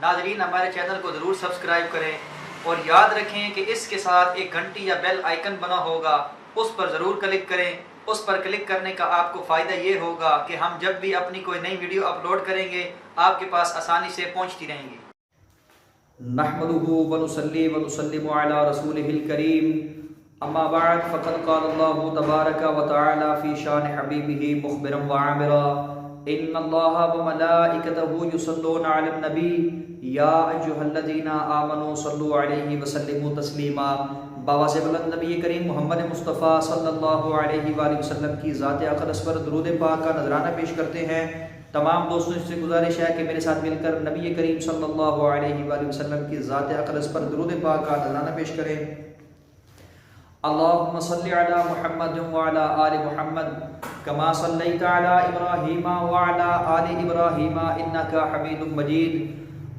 ناظرین ہمارے چینل کو ضرور سبسکرائب کریں اور یاد رکھیں کہ اس کے ساتھ ایک گھنٹی یا بیل آئیکن بنا ہوگا، اس پر ضرور کلک کریں۔ اس پر کلک کرنے کا آپ کو فائدہ یہ ہوگا کہ ہم جب بھی اپنی کوئی نئی ویڈیو اپلوڈ کریں گے آپ کے پاس آسانی سے پہنچتی رہیں گی۔ نحمده ونصلي ونسلم على رسوله الكريم اما بعد فقد قال الله تبارك وتعالى في شان حبيبه مخبرا وعامرا ان الله وملائكته يصلون على النبي يا ايها الذين امنوا صلوا عليه وسلموا تسليما۔ باواز بلند نبی کریم محمد مصطفیٰ صلی اللہ علیہ وآلہ وسلم کی ذات اقدس پر درود پاک کا نذرانہ پیش کرتے ہیں۔ تمام دوستوں سے گزارش ہے کہ میرے ساتھ مل کر نبی کریم صلی اللہ علیہ وآلہ وسلم کی ذات اقدس پر درود پاک کا نذرانہ پیش کریں۔ اللہم صلی علی محمد وعلی آل محمد کما صلیت علی ابراہیم وعلی آل ابراہیم انکا حمید مجید۔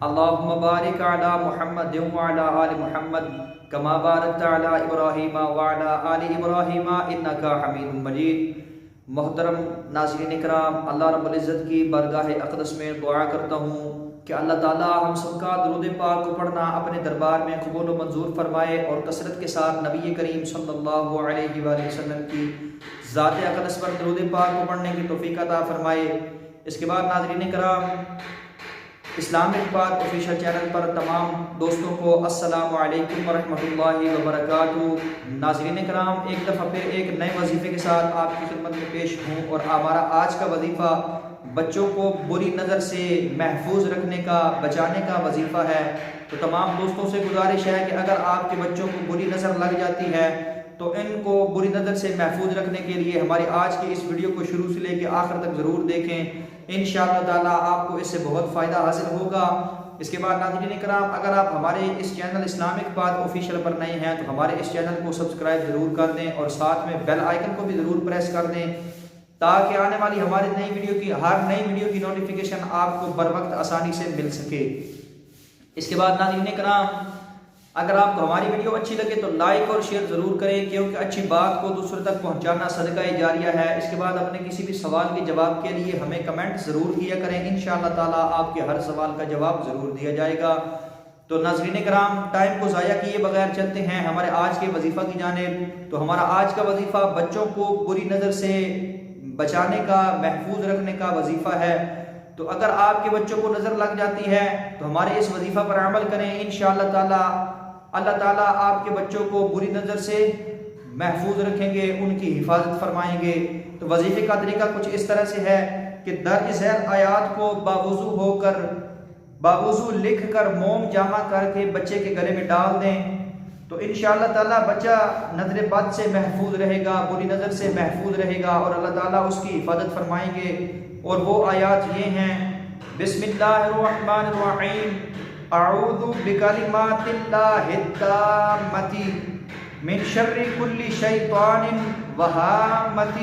اللہم بارک علی محمد وعلی آل محمد کما بارکت علی ابراہیم وعلی آل ابراہیم انکا حمید مجید۔ محترم ناظرین اکرام، اللہ رب العزت کی بارگاہ اقدس میں دعا کرتا ہوں کہ اللہ تعالی ہم سب کا درود پاک کو پڑھنا اپنے دربار میں قبول و منظور فرمائے اور کثرت کے ساتھ نبی کریم صلی اللہ علیہ وآلہ وسلم کی ذات اقدس پر درود پاک کو پڑھنے کی توفیق عطا فرمائے۔ اس کے بعد ناظرین اکرام، اسلامک پاک آفیشیل چینل پر تمام دوستوں کو السلام علیکم ورحمۃ اللہ وبرکاتہ۔ ناظرین کرام، ایک دفعہ پھر ایک نئے وظیفے کے ساتھ آپ کی خدمت میں پیش ہوں، اور ہمارا آج کا وظیفہ بچوں کو بری نظر سے محفوظ رکھنے کا، بچانے کا وظیفہ ہے۔ تو تمام دوستوں سے گزارش ہے کہ اگر آپ کے بچوں کو بری نظر لگ جاتی ہے تو ان کو بری نظر سے محفوظ رکھنے کے لیے ہماری آج کی اس ویڈیو کو شروع سے لے کے آخر تک ضرور دیکھیں، انشاءاللہ تعالی آپ کو اس سے بہت فائدہ حاصل ہوگا۔ اس کے بعد ناظرین کرام، اگر آپ ہمارے اس چینل اسلامک پاتھ آفیشیل پر نئے ہیں تو ہمارے اس چینل کو سبسکرائب ضرور کر دیں اور ساتھ میں بیل آئیکن کو بھی ضرور پریس کر دیں تاکہ آنے والی ہماری ہر نئی ویڈیو کی نوٹیفیکیشن آپ کو بر وقت آسانی سے مل سکے۔ اس کے بعد ناظرین کرام، اگر آپ کو ہماری ویڈیو اچھی لگے تو لائک اور شیئر ضرور کریں، کیونکہ اچھی بات کو دوسروں تک پہنچانا صدقہ جاریہ ہے۔ اس کے بعد اپنے کسی بھی سوال کے جواب کے لیے ہمیں کمنٹ ضرور کیا کریں، انشاءاللہ تعالی آپ کے ہر سوال کا جواب ضرور دیا جائے گا۔ تو ناظرین کرام، ٹائم کو ضائع کیے بغیر چلتے ہیں ہمارے آج کے وظیفہ کی جانب۔ تو ہمارا آج کا وظیفہ بچوں کو بری نظر سے بچانے کا، محفوظ رکھنے کا وظیفہ ہے۔ تو اگر آپ کے بچوں کو نظر لگ جاتی ہے تو ہمارے اس وظیفہ پر عمل کریں، انشاءاللہ تعالی اللہ تعالیٰ آپ کے بچوں کو بری نظر سے محفوظ رکھیں گے، ان کی حفاظت فرمائیں گے۔ تو وظیفے کا طریقہ کچھ اس طرح سے ہے کہ درج ذیل آیات کو باوضو لکھ کر موم جمع کر کے بچے کے گلے میں ڈال دیں، تو انشاءاللہ تعالیٰ بچہ نظر بد سے محفوظ رہے گا، بری نظر سے محفوظ رہے گا اور اللہ تعالیٰ اس کی حفاظت فرمائیں گے۔ اور وہ آیات یہ ہیں: بسم اللہ الرحمن الرحیم، اعوذ بکلمات اللہ التامۃ من شر کل شیطان وہامۃ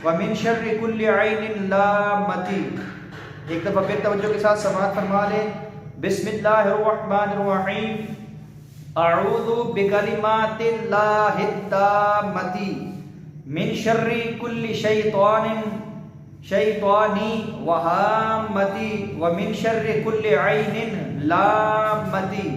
ومن شر کل عین لامۃ۔ ایک دفعہ پھر توجہ کے ساتھ سماعت فرما لیں۔ بسم اللہ الرحمن الرحیم، اعوذ بکلمات اللہ التامۃ من شر کل شیطانی وہامتی ومن شر کل عین لامتی۔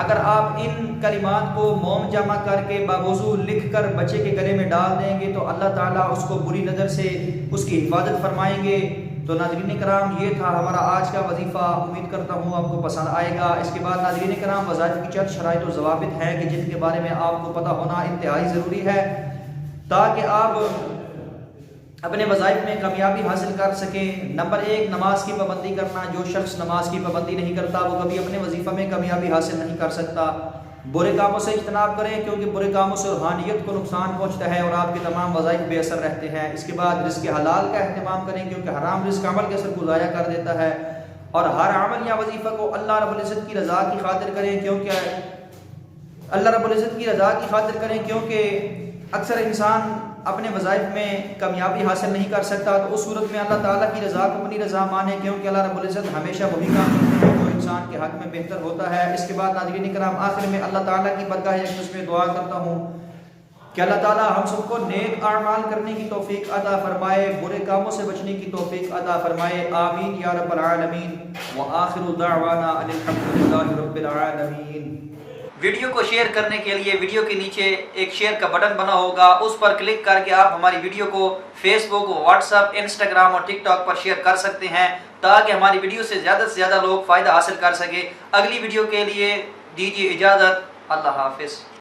اگر آپ ان کلمات کو موم جمع کر کے باوضو لکھ کر بچے کے گلے میں ڈال دیں گے تو اللہ تعالیٰ اس کو بری نظر سے اس کی حفاظت فرمائیں گے۔ تو ناظرین کرام، یہ تھا ہمارا آج کا وظیفہ، امید کرتا ہوں آپ کو پسند آئے گا۔ اس کے بعد ناظرین کرام، وظائف کی چند شرائط و ضوابط ہیں کہ جن کے بارے میں آپ کو پتہ ہونا انتہائی ضروری ہے تاکہ آپ اپنے وظائف میں کامیابی حاصل کر سکیں۔ نمبر 1، نماز کی پابندی کرنا۔ جو شخص نماز کی پابندی نہیں کرتا وہ کبھی اپنے وظیفہ میں کامیابی حاصل نہیں کر سکتا۔ برے کاموں سے اجتناب کریں، کیونکہ برے کاموں سے روحانیت کو نقصان پہنچتا ہے اور آپ کے تمام وظائف بے اثر رہتے ہیں۔ اس کے بعد رزق حلال کا اہتمام کریں، کیونکہ حرام رزق عمل کے اثر کو ضائع کر دیتا ہے۔ اور ہر عمل یا وظیفہ کو اللہ رب العزت کی رضا کی خاطر کریں، کیونکہ اکثر انسان اپنے وظائف میں کامیابی حاصل نہیں کر سکتا۔ تو اس صورت میں اللہ تعالیٰ کی رضا کو اپنی رضا مانے، کیونکہ اللہ رب العزت ہمیشہ وہی کام کرتا ہے جو انسان کے حق میں بہتر ہوتا ہے۔ اس کے بعد ناظرین کرام، آخر میں اللہ تعالیٰ کی بارگاہ اقدس میں دعا کرتا ہوں کہ اللہ تعالی ہم سب کو نیک اعمال کرنے کی توفیق عطا فرمائے، برے کاموں سے بچنے کی توفیق عطا فرمائے، آمین یا رب العالمین۔ وآخر دعوانا ان الحمد للہ رب العالمین۔ ویڈیو کو شیئر کرنے کے لیے ویڈیو کے نیچے ایک شیئر کا بٹن بنا ہوگا، اس پر کلک کر کے آپ ہماری ویڈیو کو فیس بک، واٹس ایپ، انسٹاگرام اور ٹک ٹاک پر شیئر کر سکتے ہیں تاکہ ہماری ویڈیو سے زیادہ لوگ فائدہ حاصل کر سکے۔ اگلی ویڈیو کے لیے دیجیے اجازت، اللہ حافظ۔